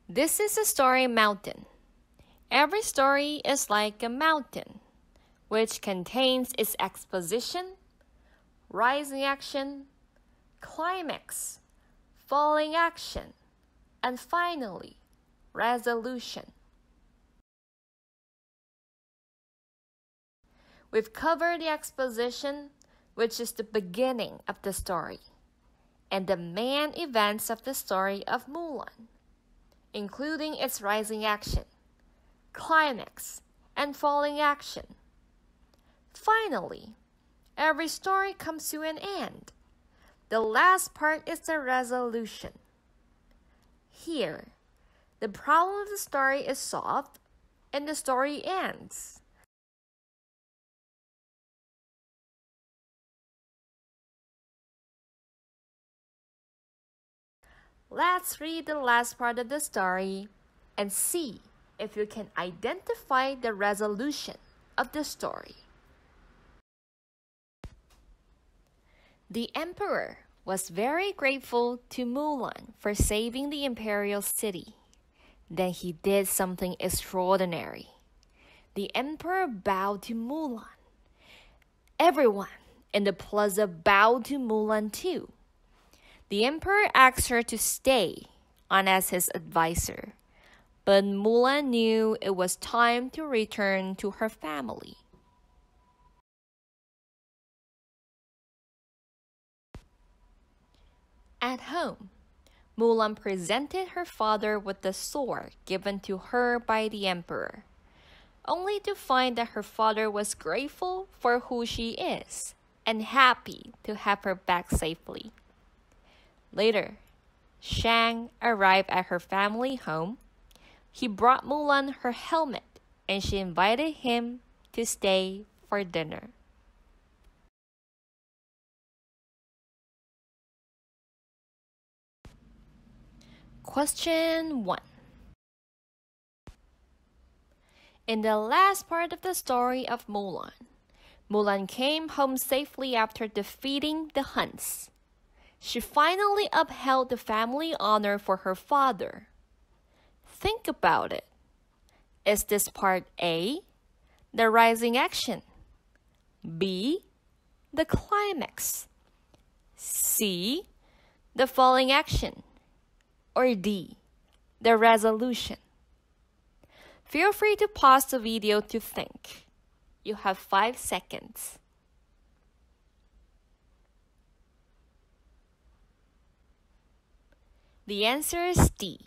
This is a story mountain. Every story is like a mountain, which contains its exposition, rising action, climax, falling action, and finally, resolution. We've covered the exposition, which is the beginning of the story, and the main events of the story of Mulan, including its rising action, climax, and falling action. Finally, every story comes to an end. The last part is the resolution. Here, the problem of the story is solved and the story ends. Let's read the last part of the story and see if you can identify the resolution of the story. The emperor was very grateful to Mulan for saving the imperial city. Then he did something extraordinary. The emperor bowed to Mulan. Everyone in the plaza bowed to Mulan too. The emperor asked her to stay on as his advisor, but Mulan knew it was time to return to her family. At home, Mulan presented her father with the sword given to her by the emperor, only to find that her father was grateful for who she is and happy to have her back safely. Later, Shang arrived at her family home. He brought Mulan her helmet and she invited him to stay for dinner. Question 1. In the last part of the story of Mulan, Mulan came home safely after defeating the Huns. She finally upheld the family honor for her father. Think about it. Is this part A, the rising action, B, the climax, C, the falling action, or D, the resolution? Feel free to pause the video to think. You have 5 seconds. The answer is D,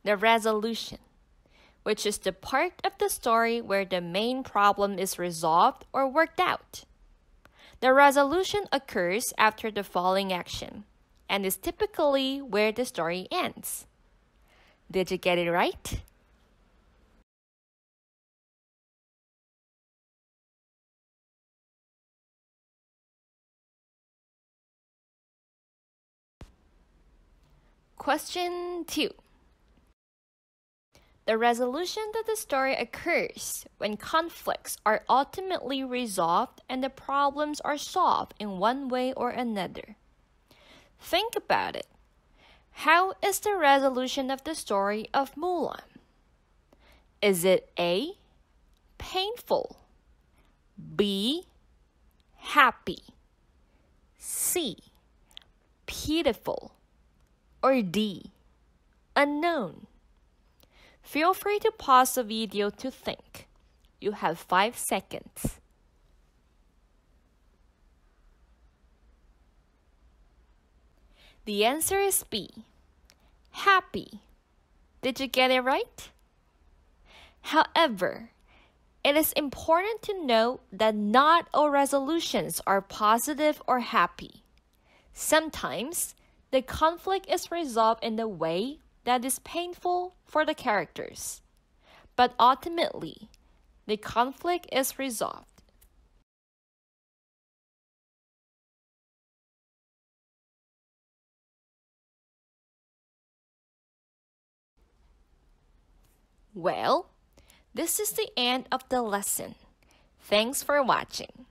the resolution, which is the part of the story where the main problem is resolved or worked out. The resolution occurs after the falling action and is typically where the story ends. Did you get it right? Question 2. The resolution of the story occurs when conflicts are ultimately resolved and the problems are solved in one way or another. Think about it. How is the resolution of the story of Mulan? Is it A, painful, B, happy, C, pitiful, or D, unknown? Feel free to pause the video to think. You have 5 seconds. The answer is B, happy. Did you get it right? However, it is important to note that not all resolutions are positive or happy. Sometimes, the conflict is resolved in a way that is painful for the characters, but ultimately, the conflict is resolved. Well, this is the end of the lesson. Thanks for watching.